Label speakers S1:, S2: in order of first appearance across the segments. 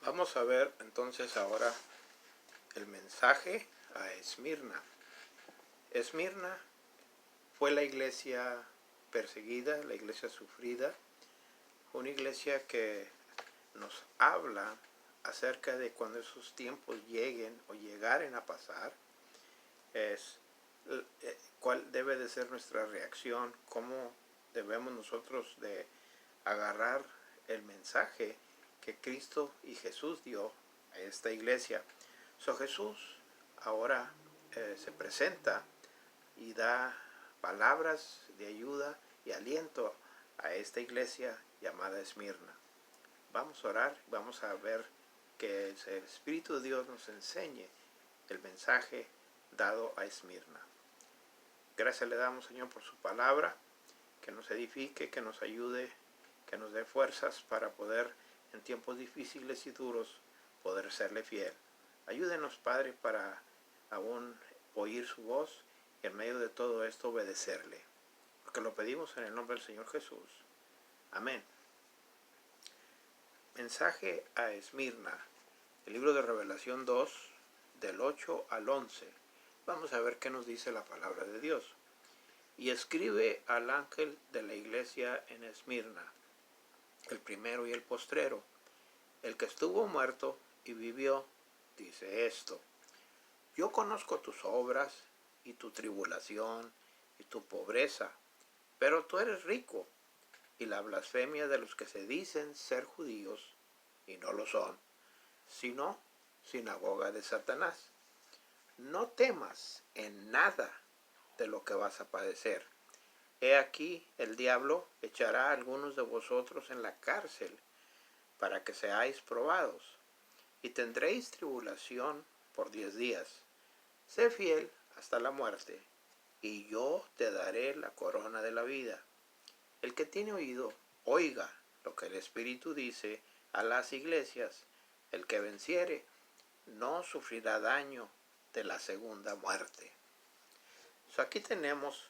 S1: Vamos a ver entonces ahora el mensaje a Esmirna. Esmirna fue la iglesia perseguida, la iglesia sufrida, una iglesia que nos habla acerca de cuando esos tiempos lleguen o llegaren a pasar, cuál debe de ser nuestra reacción, cómo debemos nosotros de agarrar el mensaje que Cristo y Jesús dio a esta iglesia. Jesús ahora se presenta y da palabras de ayuda y aliento a esta iglesia llamada Esmirna. Vamos a orar, vamos a ver que el Espíritu de Dios nos enseñe el mensaje dado a Esmirna. Gracias le damos, Señor, por su palabra, que nos edifique, que nos ayude, que nos dé fuerzas para poder, en tiempos difíciles y duros, poder serle fiel. Ayúdenos, Padre, para aún oír su voz y en medio de todo esto obedecerle. Porque lo pedimos en el nombre del Señor Jesús. Amén. Mensaje a Esmirna. El libro de Revelación 2, del 8 al 11. Vamos a ver qué nos dice la palabra de Dios. Y escribe al ángel de la iglesia en Esmirna, el primero y el postrero, el que estuvo muerto y vivió, dice esto: yo conozco tus obras y tu tribulación y tu pobreza, pero tú eres rico, y la blasfemia de los que se dicen ser judíos y no lo son, sino sinagoga de Satanás. No temas en nada de lo que vas a padecer. He aquí, el diablo echará a algunos de vosotros en la cárcel para que seáis probados, y tendréis tribulación por 10 días. Sé fiel hasta la muerte, y yo te daré la corona de la vida. El que tiene oído, oiga lo que el Espíritu dice a las iglesias. El que venciere no sufrirá daño de la segunda muerte. Aquí tenemos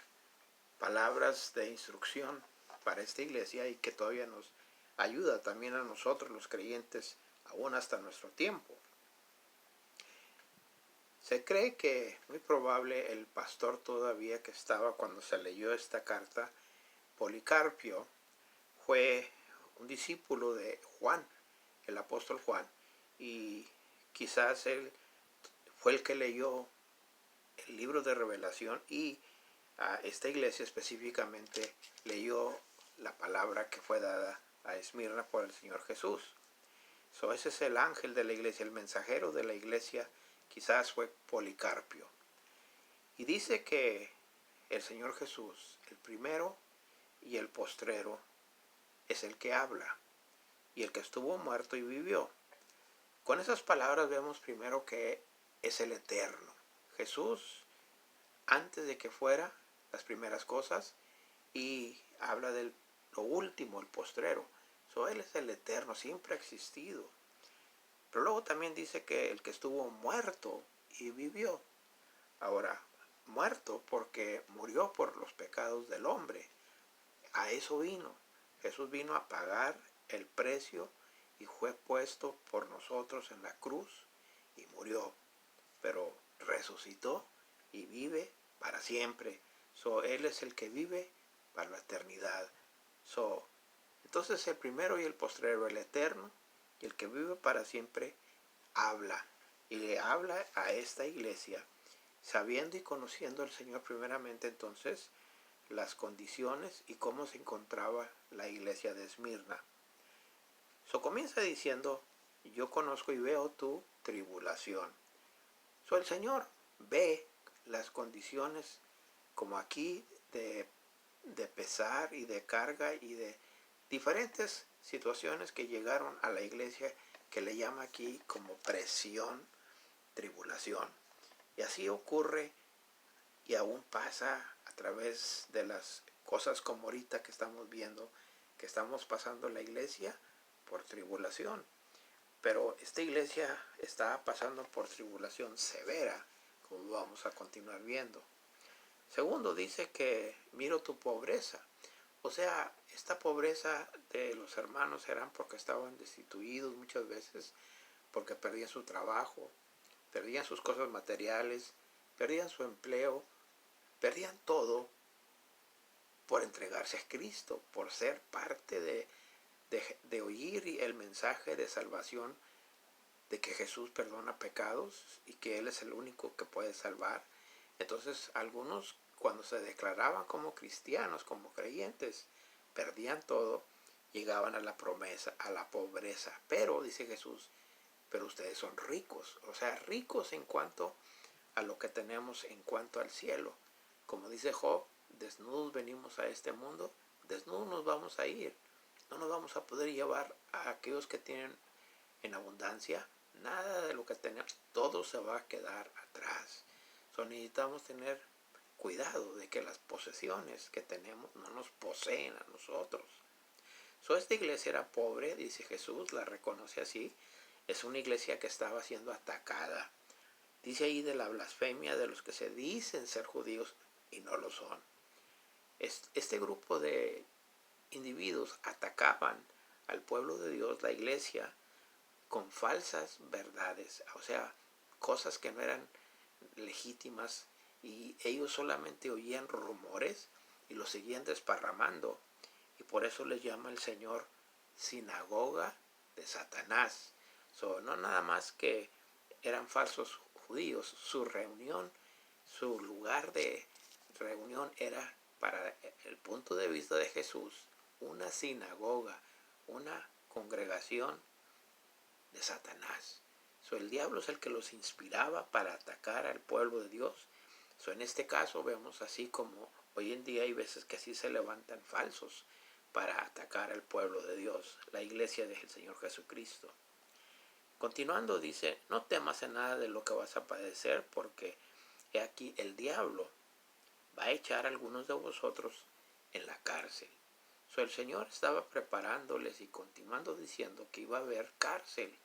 S1: palabras de instrucción para esta iglesia y que todavía nos ayuda también a nosotros los creyentes aún hasta nuestro tiempo. Se cree que muy probable el pastor todavía que estaba cuando se leyó esta carta, Policarpio, fue un discípulo de Juan, el apóstol Juan, y quizás él fue el que leyó el libro de Revelación y a esta iglesia específicamente leyó la palabra que fue dada a Esmirna por el Señor Jesús. Ese es el ángel de la iglesia, el mensajero de la iglesia, quizás fue Policarpio. Y dice que el Señor Jesús, el primero y el postrero, es el que habla, y el que estuvo muerto y vivió. Con esas palabras vemos primero que es el eterno. Jesús, antes de que fuera las primeras cosas, y habla de lo último, el postrero. Él es el eterno, siempre ha existido. Pero luego también dice que el que estuvo muerto y vivió. Ahora, muerto porque murió por los pecados del hombre. A eso vino. Jesús vino a pagar el precio y fue puesto por nosotros en la cruz y murió. Pero resucitó y vive para siempre. Él es el que vive para la eternidad. Entonces el primero y el postrero, el eterno y el que vive para siempre, habla. Y le habla a esta iglesia, sabiendo y conociendo al Señor primeramente entonces las condiciones y cómo se encontraba la iglesia de Esmirna. Comienza diciendo: yo conozco y veo tu tribulación. El Señor ve las condiciones como aquí de pesar y de carga y de diferentes situaciones que llegaron a la iglesia, que le llama aquí como presión, tribulación. Y así ocurre y aún pasa a través de las cosas como ahorita que estamos viendo, que estamos pasando la iglesia por tribulación. Pero esta iglesia está pasando por tribulación severa, como vamos a continuar viendo. Segundo, dice que miro tu pobreza. Esta pobreza de los hermanos eran porque estaban destituidos muchas veces, porque perdían su trabajo, perdían sus cosas materiales, perdían su empleo, perdían todo por entregarse a Cristo, por ser parte de oír el mensaje de salvación, de que Jesús perdona pecados y que Él es el único que puede salvar. Entonces algunos, cuando se declaraban como cristianos, como creyentes, perdían todo, llegaban a la promesa, a la pobreza. Pero, dice Jesús, pero ustedes son ricos, o sea, ricos en cuanto a lo que tenemos en cuanto al cielo. Como dice Job, desnudos venimos a este mundo, desnudos nos vamos a ir. No nos vamos a poder llevar a aquellos que tienen en abundancia. Nada de lo que tenemos, todo se va a quedar atrás. Necesitamos tener cuidado de que las posesiones que tenemos no nos poseen a nosotros. Esta iglesia era pobre, dice Jesús, la reconoce así. Es una iglesia que estaba siendo atacada. Dice ahí de la blasfemia de los que se dicen ser judíos y no lo son. Este grupo de individuos atacaban al pueblo de Dios, la iglesia, con falsas verdades, o sea, cosas que no eran legítimas, y ellos solamente oían rumores y los seguían desparramando, y por eso les llama el Señor sinagoga de Satanás. No nada más que eran falsos judíos, su reunión, su lugar de reunión era, para el punto de vista de Jesús, una sinagoga, una congregación de Satanás. El diablo es el que los inspiraba para atacar al pueblo de Dios. En este caso vemos así como hoy en día hay veces que así se levantan falsos para atacar al pueblo de Dios, la iglesia del Señor Jesucristo. Continuando dice, no temas en nada de lo que vas a padecer, porque he aquí el diablo va a echar a algunos de vosotros en la cárcel. El Señor estaba preparándoles y continuando diciendo que iba a haber cárcel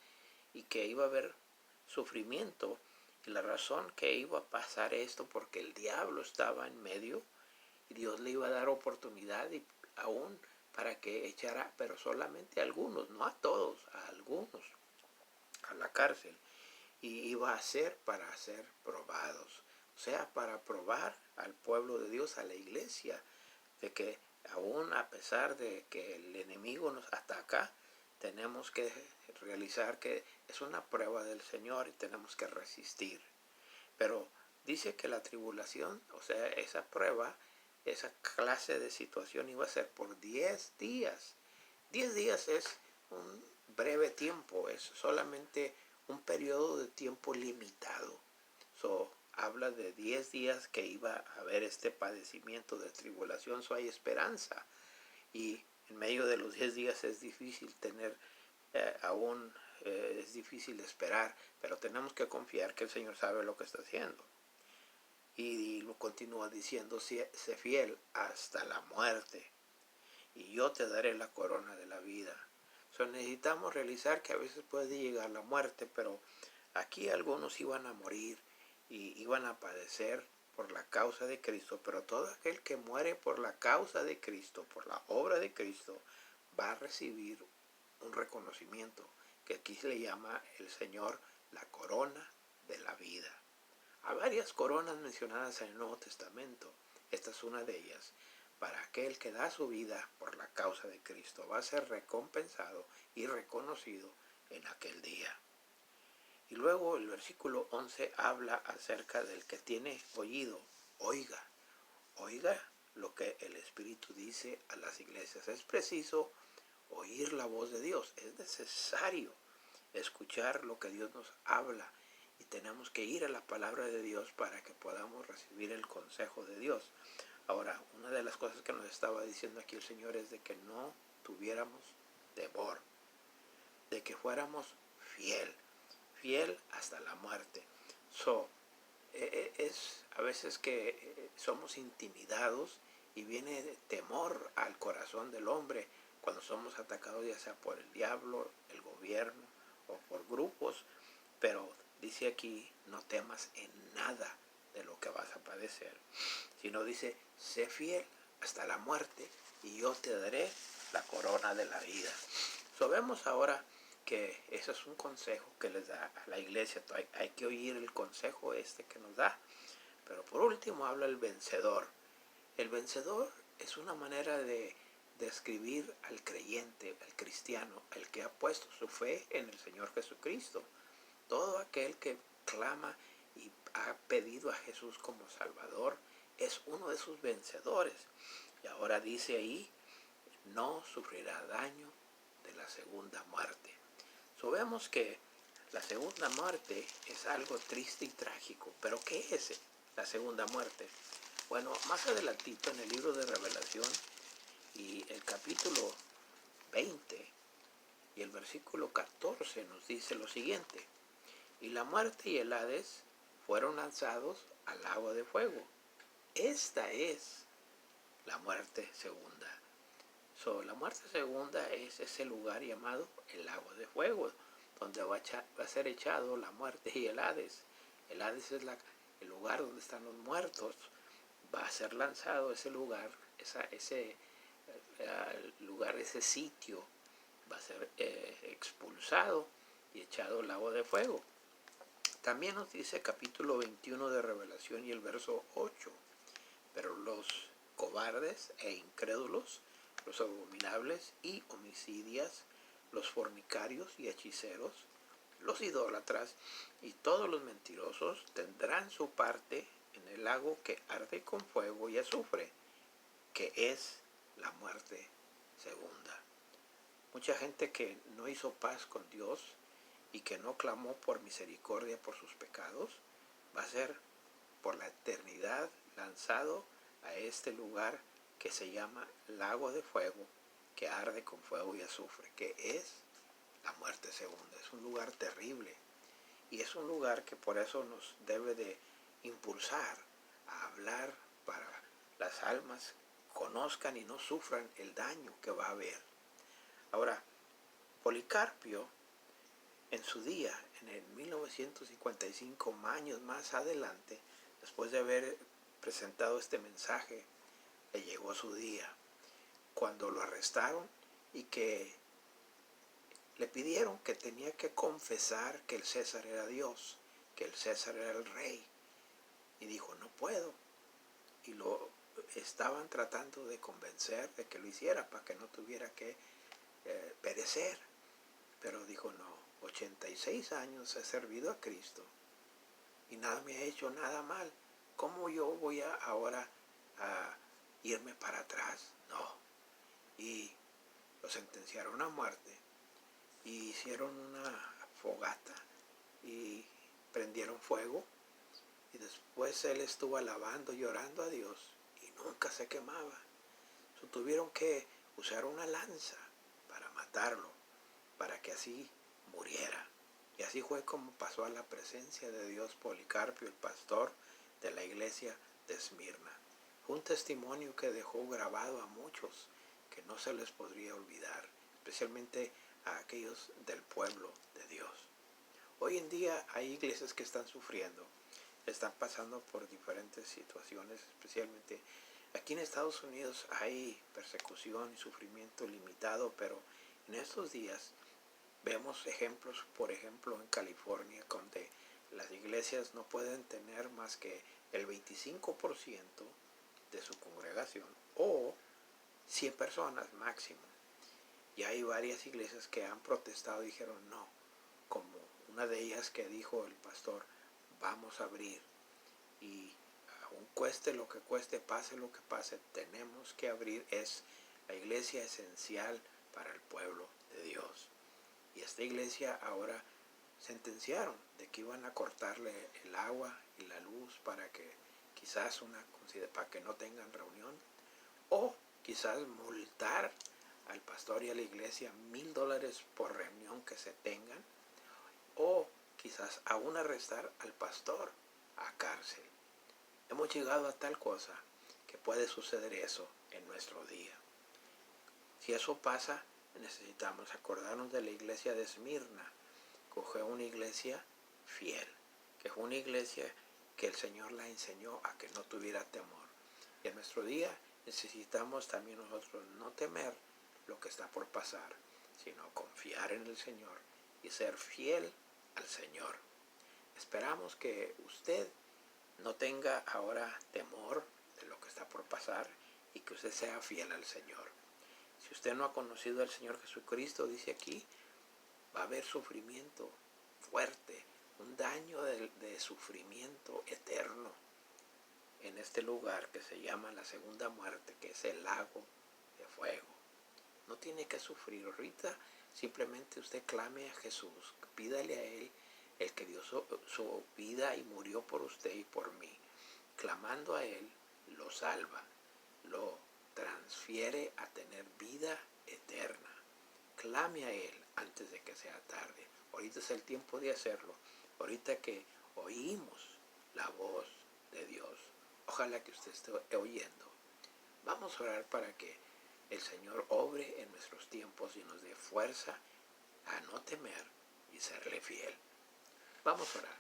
S1: y que iba a haber sufrimiento. Y la razón que iba a pasar esto, porque el diablo estaba en medio y Dios le iba a dar oportunidad y aún para que echara, pero solamente a algunos, no a todos, a algunos, a la cárcel. Y iba a ser para ser probados, o sea, para probar al pueblo de Dios, a la iglesia, de que aún a pesar de que el enemigo nos ataca, tenemos que realizar que es una prueba del Señor y tenemos que resistir. Pero dice que la tribulación, o sea, esa prueba, esa clase de situación iba a ser por 10 días. 10 días es un breve tiempo, es solamente un periodo de tiempo limitado. Habla de 10 días que iba a haber este padecimiento de tribulación. Hay esperanza, y en medio de los 10 días es difícil tener es difícil esperar, pero tenemos que confiar que el Señor sabe lo que está haciendo. Y lo continúa diciendo, sé fiel hasta la muerte y yo te daré la corona de la vida. Necesitamos realizar que a veces puede llegar la muerte, pero aquí algunos iban a morir y iban a padecer por la causa de Cristo, pero todo aquel que muere por la causa de Cristo, por la obra de Cristo, va a recibir un reconocimiento que aquí se le llama el Señor la corona de la vida. Hay varias coronas mencionadas en el Nuevo Testamento. Esta es una de ellas. Para aquel que da su vida por la causa de Cristo, va a ser recompensado y reconocido en aquel día. Y luego el versículo 11 habla acerca del que tiene oído, oiga. Oiga lo que el Espíritu dice a las iglesias. Es preciso oír la voz de Dios. Es necesario escuchar lo que Dios nos habla. Y tenemos que ir a la palabra de Dios para que podamos recibir el consejo de Dios. Ahora, una de las cosas que nos estaba diciendo aquí el Señor es de que no tuviéramos temor, de que fuéramos fiel hasta la muerte. Es a veces que somos intimidados y viene temor al corazón del hombre cuando somos atacados, ya sea por el diablo, el gobierno o por grupos. Pero dice aquí, no temas en nada de lo que vas a padecer, sino dice, sé fiel hasta la muerte y yo te daré la corona de la vida. Vemos ahora que eso es un consejo que les da a la iglesia. Hay que oír el consejo que nos da. Pero por último habla el vencedor. El vencedor es una manera de describir al creyente, al cristiano, el que ha puesto su fe en el Señor Jesucristo. Todo aquel que clama y ha pedido a Jesús como Salvador es uno de sus vencedores. Y ahora dice ahí, no sufrirá daño de la segunda muerte. Sabemos que la segunda muerte es algo triste y trágico. ¿Pero qué es la segunda muerte? Bueno, más adelantito en el libro de Revelación y el capítulo 20 y el versículo 14 nos dice lo siguiente. Y la muerte y el Hades fueron lanzados al lago de fuego. Esta es la muerte segunda. La muerte segunda es ese lugar llamado el lago de fuego, donde va a ser echado la muerte y el Hades. El Hades es el lugar donde están los muertos. Va a ser lanzado ese lugar, ese lugar, ese sitio, va a ser expulsado y echado al lago de fuego. También nos dice capítulo 21 de Revelación y el verso 8. Pero los cobardes e incrédulos, los abominables y homicidas, los fornicarios y hechiceros, los idólatras y todos los mentirosos tendrán su parte en el lago que arde con fuego y azufre, que es la muerte segunda. Mucha gente que no hizo paz con Dios y que no clamó por misericordia por sus pecados, va a ser por la eternidad lanzado a este lugar que se llama lago de fuego, que arde con fuego y azufre, que es la muerte segunda. Es un lugar terrible y es un lugar que por eso nos debe de impulsar a hablar para las almas conozcan y no sufran el daño que va a haber. Ahora, Policarpio en su día, en el 1955, años más adelante, después de haber presentado este mensaje, le llegó su día, cuando lo arrestaron y que le pidieron que tenía que confesar que el César era Dios, que el César era el rey. Y dijo, no puedo. Y lo estaban tratando de convencer de que lo hiciera para que no tuviera que perecer. Pero dijo, no, 86 años he servido a Cristo y nada me ha hecho nada mal. ¿Cómo yo voy ahora a irme para atrás? No. Y lo sentenciaron a muerte y hicieron una fogata y prendieron fuego y después él estuvo alabando, llorando a Dios y nunca se quemaba. Tuvieron que usar una lanza para matarlo, para que así muriera. Y así fue como pasó a la presencia de Dios Policarpio, el pastor de la iglesia de Esmirna. Fue un testimonio que dejó grabado a muchos, que no se les podría olvidar, especialmente a aquellos del pueblo de Dios. Hoy en día hay iglesias que están sufriendo, están pasando por diferentes situaciones, especialmente aquí en Estados Unidos hay persecución y sufrimiento limitado, pero en estos días vemos ejemplos, por ejemplo en California, donde las iglesias no pueden tener más que el 25% de su congregación o 100 personas máximo. Y hay varias iglesias que han protestado y dijeron no, como una de ellas que dijo el pastor, vamos a abrir y aun cueste lo que cueste, pase lo que pase, tenemos que abrir. Es la iglesia esencial para el pueblo de Dios. Y esta iglesia ahora sentenciaron de que iban a cortarle el agua y la luz para que quizás para que no tengan reunión, o quizás multar al pastor y a la iglesia $1,000 por reunión que se tengan, o quizás aún arrestar al pastor a cárcel. Hemos llegado a tal cosa que puede suceder eso en nuestro día. Si eso pasa, necesitamos acordarnos de la iglesia de Esmirna, que fue una iglesia fiel, que fue una iglesia que el Señor la enseñó a que no tuviera temor. Y en nuestro día necesitamos también nosotros no temer lo que está por pasar, sino confiar en el Señor y ser fiel al Señor. Esperamos que usted no tenga ahora temor de lo que está por pasar y que usted sea fiel al Señor. Si usted no ha conocido al Señor Jesucristo, dice aquí, va a haber sufrimiento fuerte, un daño de sufrimiento eterno en este lugar que se llama la segunda muerte, que es el lago de fuego. No tiene que sufrir ahorita, simplemente usted clame a Jesús, pídale a Él, el que dio su vida y murió por usted y por mí. Clamando a Él, lo salva, lo transfiere a tener vida eterna. Clame a Él antes de que sea tarde. Ahorita es el tiempo de hacerlo. Ahorita que oímos la voz de Dios. Ojalá que usted esté oyendo. Vamos a orar para que el Señor obre en nuestros tiempos y nos dé fuerza a no temer y serle fiel. Vamos a orar.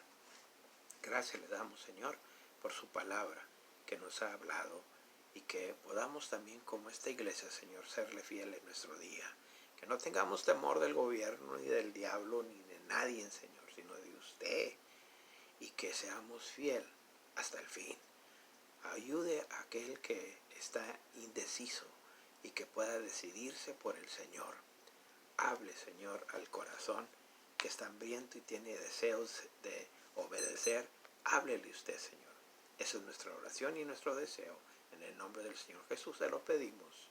S1: Gracias le damos, Señor, por su palabra que nos ha hablado y que podamos también, como esta iglesia, Señor, serle fiel en nuestro día. Que no tengamos temor del gobierno, ni del diablo, ni de nadie, Señor, sino de usted. Y que seamos fiel hasta el fin. Ayude a aquel que está indeciso y que pueda decidirse por el Señor. Hable, Señor, al corazón que está hambriento y tiene deseos de obedecer. Háblele usted, Señor. Esa es nuestra oración y nuestro deseo. En el nombre del Señor Jesús se lo pedimos.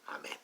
S1: Amén.